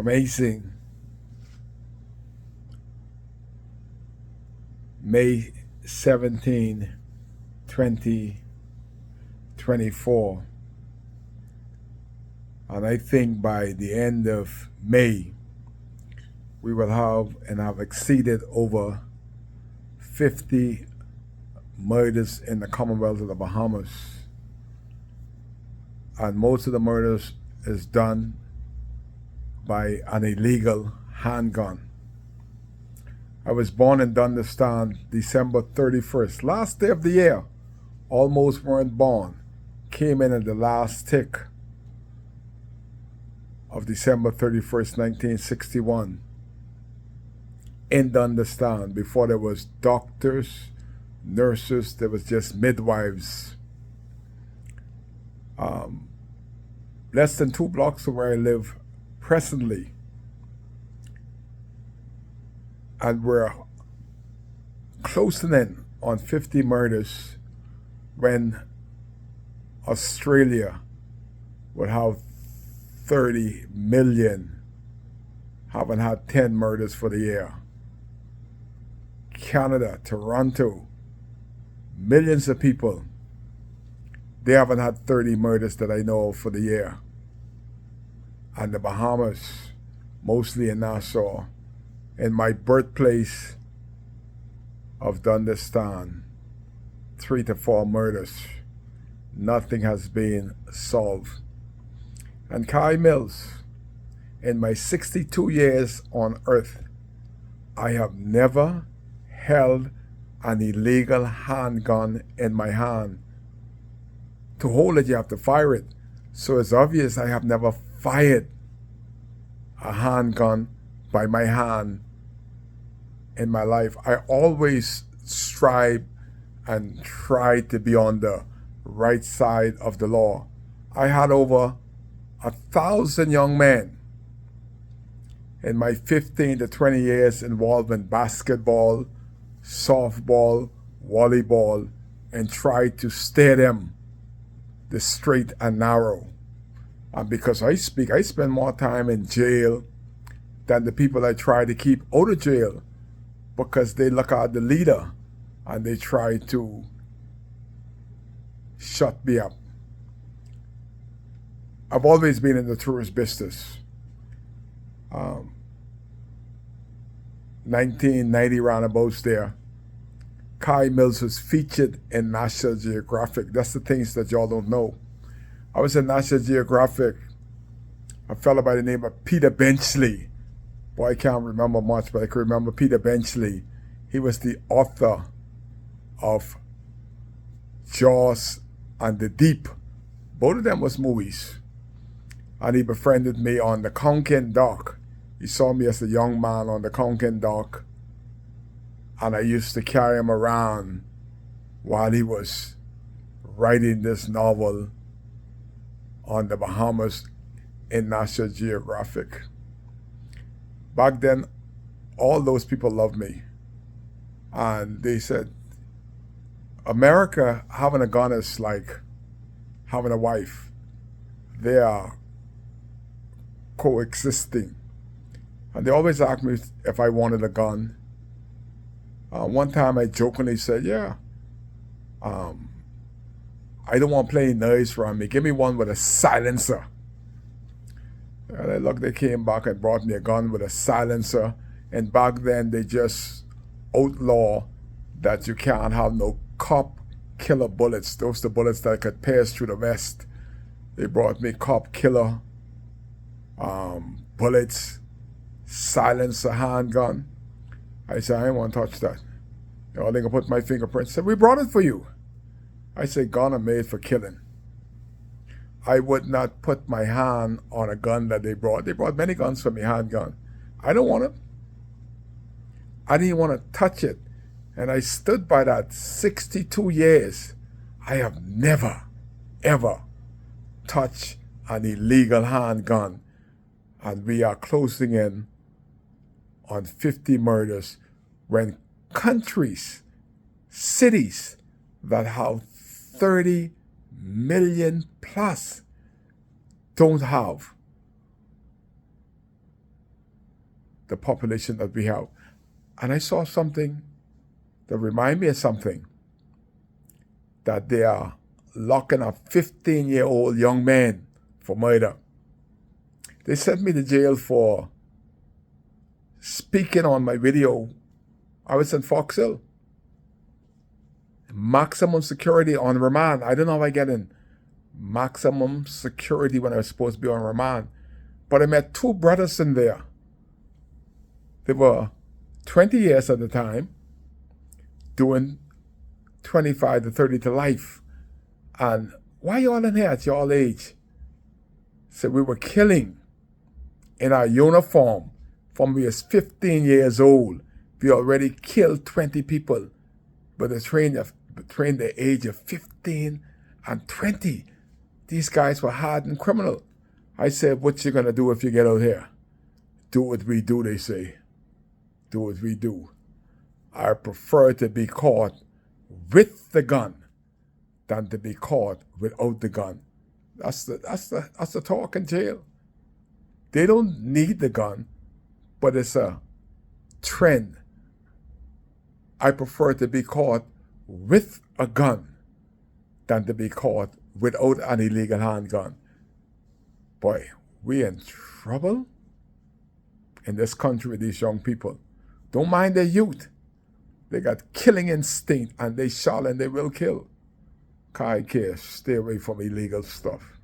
Amazing. May 17, 2024. And I think by the end of May, we will have exceeded over 50 murders in the Commonwealth of the Bahamas. And most of the murders is done by an illegal handgun. I was born in Dundastan December 31st, last day of the year. Almost weren't born. Came in at the last tick of December 31st, 1961. In Dundastan, before there was doctors, nurses, there was just midwives. Less than 2 blocks from where I live presently. And we're closing in on 50 murders when Australia would have 30 million, haven't had 10 murders for the year. Canada, Toronto, millions of people, they haven't had 30 murders that I know of for the year. And the Bahamas, mostly in Nassau, in my birthplace of Dundastan, 3 to 4 murders. Nothing has been solved. And Kai Mills, in my 62 years on earth, I have never held an illegal handgun in my hand. To hold it, you have to fire it. So it's obvious I have never fired a handgun by my hand in my life. I always strive and try to be on the right side of the law. I had over 1,000 young men in my 15 to 20 years involved in basketball, softball, volleyball, and tried to steer them the straight and narrow. And because I spend more time in jail than the people I try to keep out of jail, because they look at the leader and they try to shut me up. I've always been in the tourist business. 1990 roundabouts there, Kai Mills was featured in National Geographic. That's the things that y'all don't know. I was in National Geographic. A fellow by the name of Peter Benchley. Boy, I can't remember much, but I can remember Peter Benchley. He was the author of Jaws and The Deep. Both of them was movies. And he befriended me on the Konkan dock. He saw me as a young man on the Konkan dock. And I used to carry him around while he was writing this novel on the Bahamas in National Geographic. Back then, all those people loved me. And they said, America, having a gun is like having a wife. They are coexisting. And they always asked me if I wanted a gun. One time I jokingly said, yeah, I don't want playing noise around me. Give me one with a silencer. And they came back and brought me a gun with a silencer. And back then they just outlaw that you can't have no cop killer bullets. Those are the bullets that could pierce through the vest. They brought me cop killer bullets, silencer handgun. I said, I ain't want to touch that. You know, they can put my fingerprints. Said, we brought it for you. I said, gun are made for killing. I would not put my hand on a gun that they brought. They brought many guns for me, handgun. I don't want it. I didn't want to touch it. And I stood by that 62 years. I have never, ever touched an illegal handgun. And we are closing in on 50 murders when countries, cities that have 30 million plus don't have the population that we have. And I saw something that reminded me of something, that they are locking up 15-year-old young men for murder. They sent me to jail for speaking on my video. I was in Fox Hill. Maximum security on remand. I don't know if I get in maximum security when I was supposed to be on remand. But I met two brothers in there. They were 20 years at the time, doing 25 to 30 to life. And why y'all in here at y'all age? So we were killing in our uniform from we was 15 years old. We already killed 20 people but between the age of 15 and 20. These guys were hardened criminal. I said, what you gonna do if you get out here? Do what we do, they say. Do what we do. I prefer to be caught with the gun than to be caught without the gun. That's the talk in jail. They don't need the gun, but it's a trend. I prefer to be caught with a gun than to be caught without an illegal handgun. Boy, we in trouble in this country with these young people. Don't mind their youth. They got killing instinct and they shall and they will kill. Kai care, stay away from illegal stuff.